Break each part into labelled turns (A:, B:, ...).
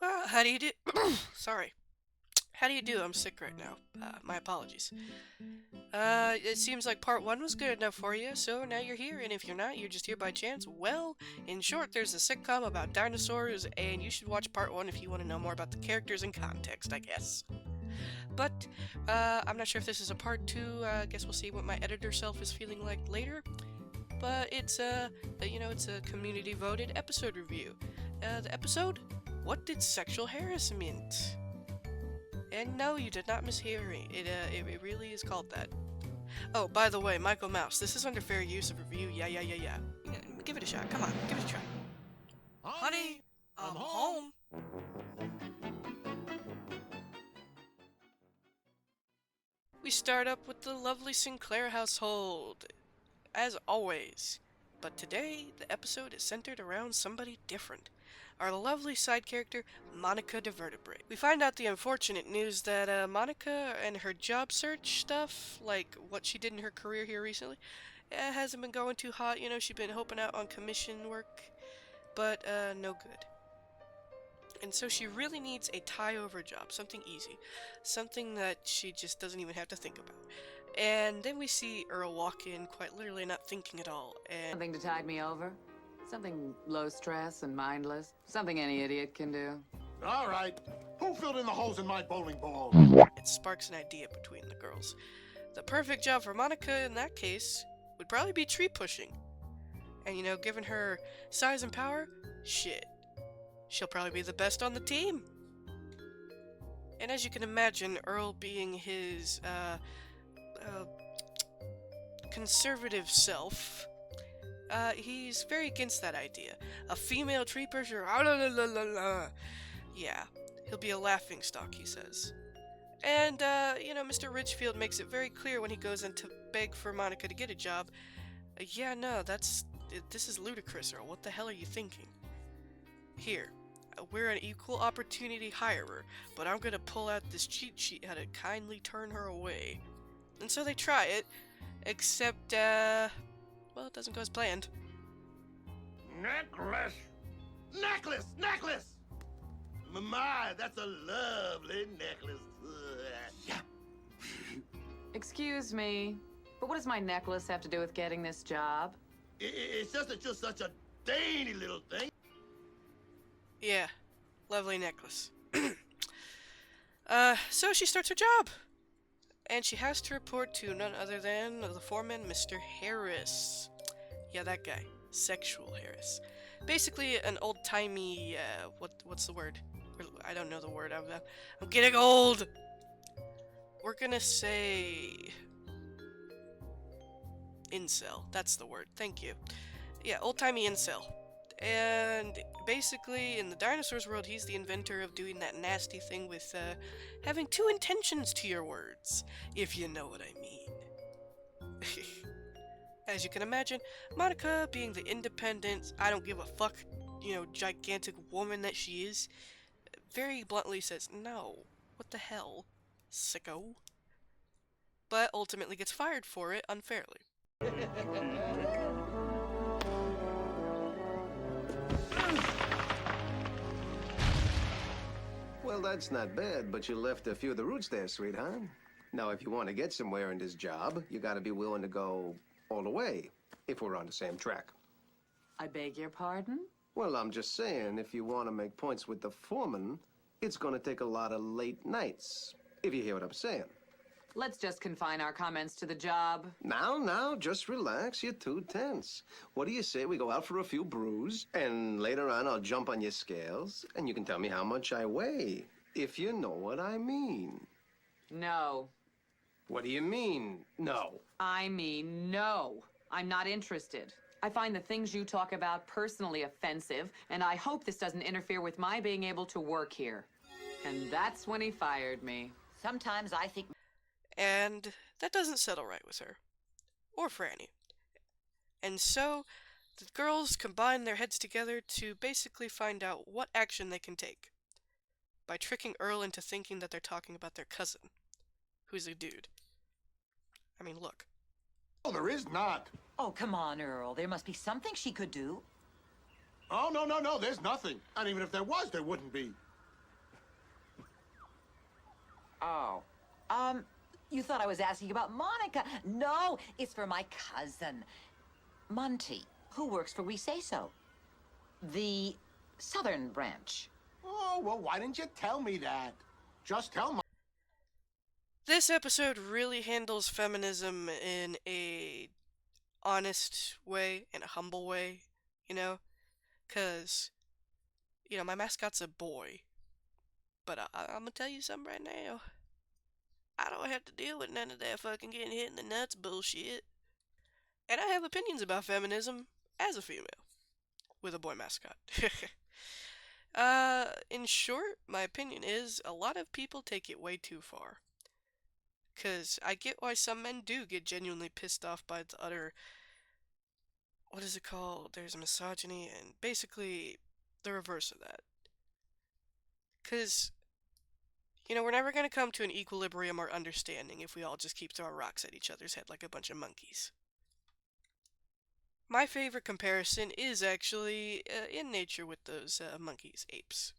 A: Well, how do you do? Sorry. How do you do? I'm sick right now. My apologies. It seems like part one was good enough for you, so now you're here, and if you're not, you're just here by chance. Well, in short, there's a sitcom about dinosaurs, and you should watch part one if you want to know more about the characters and context, I guess. But, I'm not sure if this is a part two. I guess we'll see what my editor self is feeling like later. But it's it's a community voted episode review. The episode? What did sexual harassment? And no, you did not mishear me. It really is called that. Oh, by the way, Michael Mouse, this is under fair use of review. Yeah. Give it a shot. Come on, give it a try. Honey, I'm home. We start up with the lovely Sinclair household, as always. But today, the episode is centered around somebody different. Our lovely side character, Monica de Vertebrate. We find out the unfortunate news that Monica and her job search stuff, like what she did in her career here recently, hasn't been going too hot. You know, she's been hoping out on commission work, but no good. And so she really needs a tie-over job, something easy, something that she just doesn't even have to think about. And then we see Earl walk in, quite literally not thinking at all, and
B: Something to tide me over? Something low stress and mindless? Something any idiot can do?
C: All right. Who filled in the holes in my bowling ball?
A: it sparks an idea between the girls. The perfect job for Monica in that case would probably be tree pushing. And you know, given her size and power, shit, she'll probably be the best on the team. And as you can imagine, Earl being his, conservative self, he's very against that idea. A female tree pusher, yeah, he'll be a laughingstock, he says. And, Mr. Richfield makes it very clear when he goes in to beg for Monica to get a job. Yeah, no, this is ludicrous, Earl. What the hell are you thinking? Here, we're an equal opportunity hirer, but I'm gonna pull out this cheat sheet how to kindly turn her away. And so they try it, except, well, it doesn't go as planned.
C: Necklace! Necklace! Necklace! My, that's a lovely necklace. Yeah.
B: Excuse me, but what does my necklace have to do with getting this job?
C: It's just that you're such a dainty little thing.
A: Yeah, lovely necklace. So she starts her job. And she has to report to none other than the foreman, Mr. Harris. Yeah, that guy. Sexual Harris. Basically, an old-timey, what's the word? I don't know the word. I'm getting old! We're gonna say... incel. That's the word. Thank you. Yeah, old-timey incel. And basically, in the dinosaurs world, he's the inventor of doing that nasty thing with, having two intentions to your words, if you know what I mean. As you can imagine, Monica, being the independent, I don't give a fuck, gigantic woman that she is, very bluntly says, no, what the hell, sicko? But ultimately gets fired for it unfairly.
D: Well, that's not bad, but you left a few of the roots there, sweetheart. Now, if you want to get somewhere in this job, you gotta be willing to go all the way, if we're on the same track.
B: I beg your pardon?
D: Well, I'm just saying, if you want to make points with the foreman, it's gonna take a lot of late nights, if you hear what I'm saying.
B: Let's just confine our comments to the job.
D: Now, just relax. You're too tense. What do you say we go out for a few brews, and later on I'll jump on your scales, and you can tell me how much I weigh, if you know what I mean.
B: No.
D: What do you mean, no?
B: I mean no. I'm not interested. I find the things you talk about personally offensive, and I hope this doesn't interfere with my being able to work here. And that's when he fired me.
E: Sometimes I think...
A: And that doesn't settle right with her. Or Franny. And so, the girls combine their heads together to basically find out what action they can take. By tricking Earl into thinking that they're talking about their cousin, who's a dude. I mean, look.
C: Oh, there is not.
E: Oh, come on, Earl. There must be something she could do.
C: Oh, no, no, no, there's nothing. And even if there was, there wouldn't be.
E: Oh. You thought I was asking about Monica. No, it's for my cousin, Monty, who works for We Say So, the Southern branch.
C: Oh, well, why didn't you tell me that? Just tell me.
A: This episode really handles feminism in a honest way, in a humble way, you know? Because, my mascot's a boy. But I'm gonna tell you something right now. I don't have to deal with none of that fucking getting hit in the nuts bullshit. And I have opinions about feminism as a female with a boy mascot. In short, my opinion is a lot of people take it way too far. Because I get why some men do get genuinely pissed off by the utter, what is it called? There's misogyny and basically the reverse of that. Because, we're never going to come to an equilibrium or understanding if we all just keep throwing rocks at each other's head like a bunch of monkeys. My favorite comparison is actually in nature with those monkeys, apes.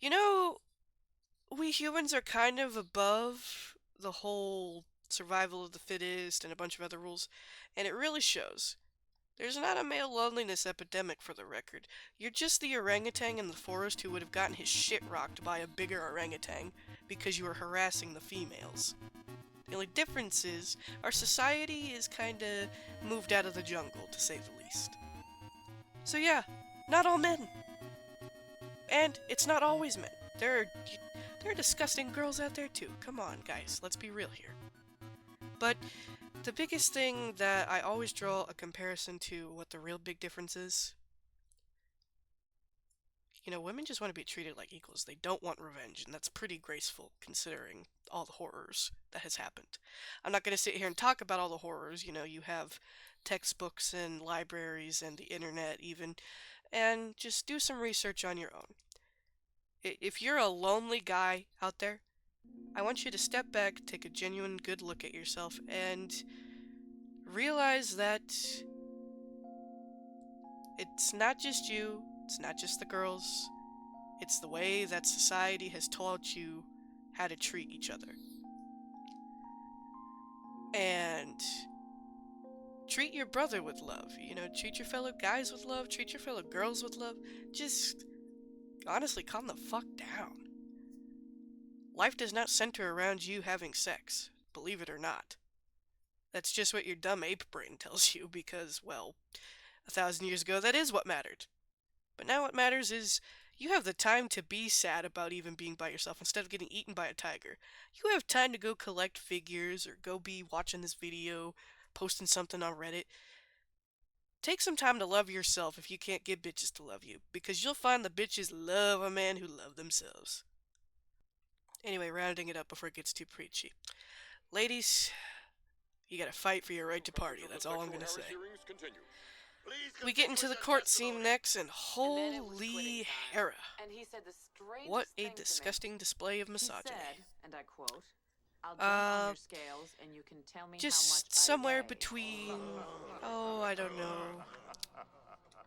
A: We humans are kind of above the whole survival of the fittest and a bunch of other rules, and it really shows. There's not a male loneliness epidemic, for the record. You're just the orangutan in the forest who would have gotten his shit rocked by a bigger orangutan because you were harassing the females. The only difference is our society is kinda moved out of the jungle, to say the least. So yeah, not all men. And it's not always men. There are disgusting girls out there too. Come on, guys, let's be real here. But the biggest thing that I always draw a comparison to what the real big difference is, women just want to be treated like equals. They don't want revenge, and that's pretty graceful considering all the horrors that has happened. I'm not going to sit here and talk about all the horrors. You have textbooks and libraries and the internet even, and just do some research on your own. If you're a lonely guy out there, I want you to step back, take a genuine good look at yourself, and realize that it's not just you, it's not just the girls, it's the way that society has taught you how to treat each other. And treat your brother with love, treat your fellow guys with love, treat your fellow girls with love. Just honestly calm the fuck down. Life does not center around you having sex, believe it or not. That's just what your dumb ape brain tells you because, well, 1,000 years ago that is what mattered. But now what matters is you have the time to be sad about even being by yourself instead of getting eaten by a tiger. You have time to go collect figures or go be watching this video, posting something on Reddit. Take some time to love yourself if you can't get bitches to love you, because you'll find the bitches love a man who love themselves. Anyway, rounding it up before it gets too preachy. Ladies, you gotta fight for your right to party, that's all I'm gonna say. We get into the court scene next, and holy hera.
B: And he said the strangest
A: What a
B: thing to me.
A: disgusting display of
B: He
A: misogyny.
B: said, and I quote, "I'll jump on your scales and you can tell me how much
A: Just
B: I
A: somewhere
B: weigh."
A: between, I don't know,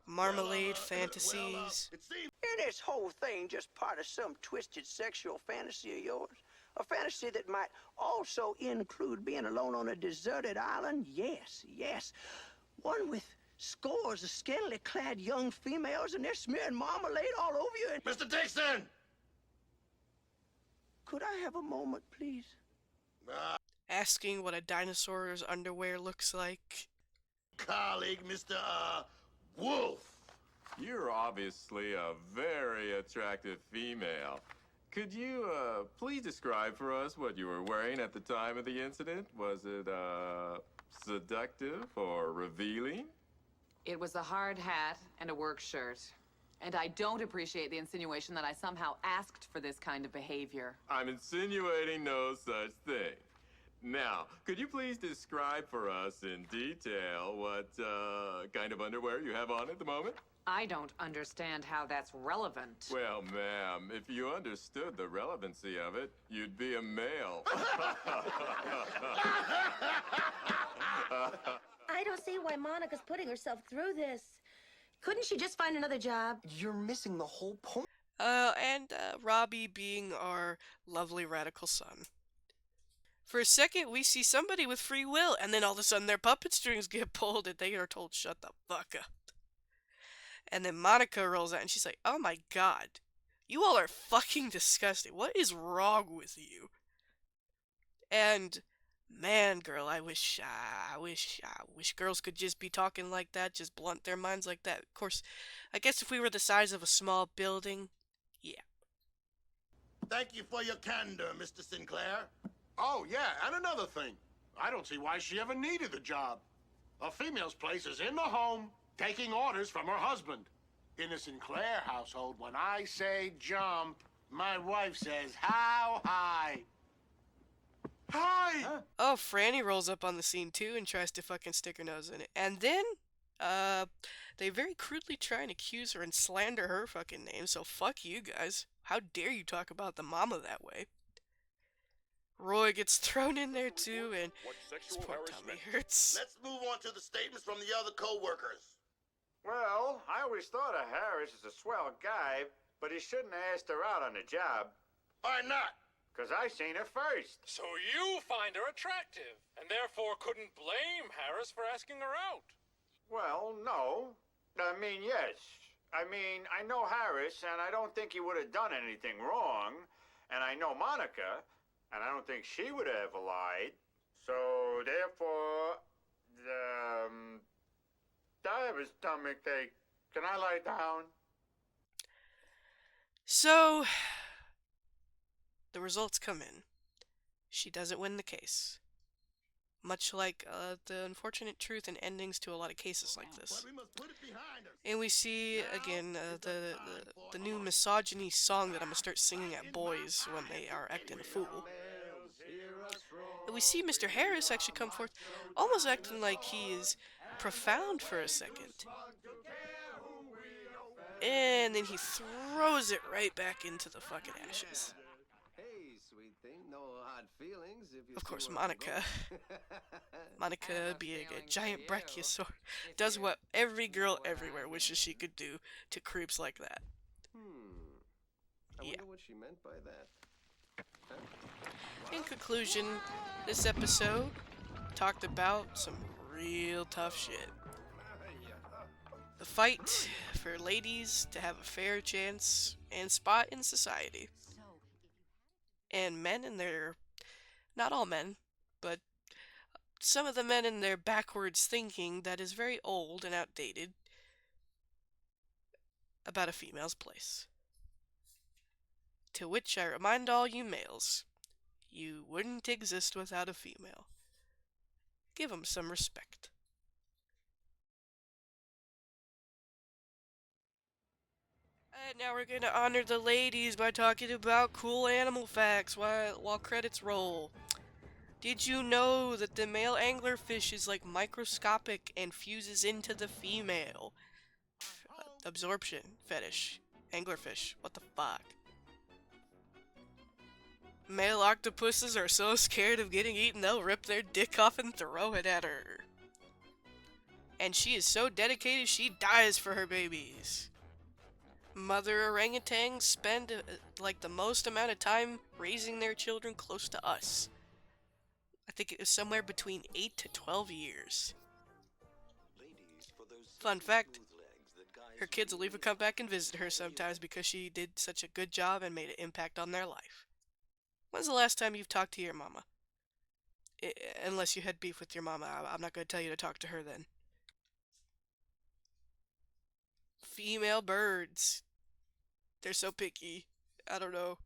A: marmalade fantasies.
C: It seems
F: Isn't this whole thing just part of some twisted sexual fantasy of yours? A fantasy that might also include being alone on a deserted island? Yes, yes. One with scores of scantily clad young females and they're smearing marmalade all over you. And
C: Mr. Dixon!
F: could I have a moment, please?
A: Asking what a dinosaur's underwear looks like.
C: Colleague, Mr. Wolf.
G: You're obviously a very attractive female. Could you, please describe for us what you were wearing at the time of the incident? Was it, seductive or revealing?
B: It was a hard hat and a work shirt. And I don't appreciate the insinuation that I somehow asked for this kind of behavior.
G: I'm insinuating no such thing. Now, could you please describe for us in detail what, kind of underwear you have on at the moment?
B: I don't understand how that's relevant.
G: Well, ma'am, if you understood the relevancy of it, you'd be a male.
H: I don't see why Monica's putting herself through this. Couldn't she just find another job?
I: You're missing the whole point.
A: And Robbie being our lovely radical son. For a second, we see somebody with free will, and then all of a sudden their puppet strings get pulled, and they are told, shut the fuck up. And then Monica rolls out, and she's like, oh my god, you all are fucking disgusting. What is wrong with you? And man, girl, I wish girls could just be talking like that, just blunt their minds like that. Of course, I guess if we were the size of a small building, yeah.
C: Thank you for your candor, Mr. Sinclair.
J: Oh, yeah, and another thing. I don't see why she ever needed the job. A female's place is in the home, taking orders from her husband. In the Sinclair household, when I say jump, my wife says, how high? Hi!
I: Huh?
A: Oh, Franny rolls up on the scene too and tries to fucking stick her nose in it. And then, they very crudely try and accuse her and slander her fucking name, so fuck you guys. How dare you talk about the mama that way? Roy gets thrown in there too, and his poor tummy hurts.
C: Let's move on to the statements from the other co-workers.
K: Well, I always thought of Harris as a swell guy, but he shouldn't have asked her out on the job.
C: Why not?
K: 'Cause I seen her first.
L: So you find her attractive, and therefore couldn't blame Harris for asking her out.
K: Well, no. I mean, yes. I mean, I know Harris, and I don't think he would have done anything wrong. And I know Monica, and I don't think she would have ever lied. So, therefore, I have a stomach ache. Can I lie down?
A: So, the results come in. She doesn't win the case. Much like the unfortunate truth and endings to a lot of cases like this.
C: But we must put it behind us.
A: And we see, again, the new misogyny song that I'm going to start singing at boys when they are acting a fool. And we see Mr. Harris actually come forth, almost acting like he is profound for a second. And then he throws it right back into the fucking ashes.
D: Hey, sweet thing, no hard feelings if you
A: Of
D: see
A: course,
D: where I'm
A: Monica.
D: going.
A: Monica, being a giant brachiosaur, does what every girl everywhere wishes she could do to creeps like that.
D: I
A: Yeah.
D: wonder what she meant by that. Huh?
A: In conclusion, this episode talked about some real tough shit. The fight for ladies to have a fair chance and spot in society. And men in their, not all men, but some of the men in their backwards thinking that is very old and outdated about a female's place. To which I remind all you males, you wouldn't exist without a female. Give 'em some respect. And now we're gonna honor the ladies by talking about cool animal facts while credits roll. Did you know that the male anglerfish is like microscopic and fuses into the female? Absorption fetish. Anglerfish. What the fuck? Male octopuses are so scared of getting eaten they'll rip their dick off and throw it at her. And she is so dedicated she dies for her babies. Mother orangutans spend like the most amount of time raising their children close to us. I think it was somewhere between 8 to 12 years. Fun fact, her kids will even come back and visit her sometimes because she did such a good job and made an impact on their life. When's the last time you've talked to your mama? Unless you had beef with your mama, I'm not going to tell you to talk to her then. Female birds. They're so picky. I don't know.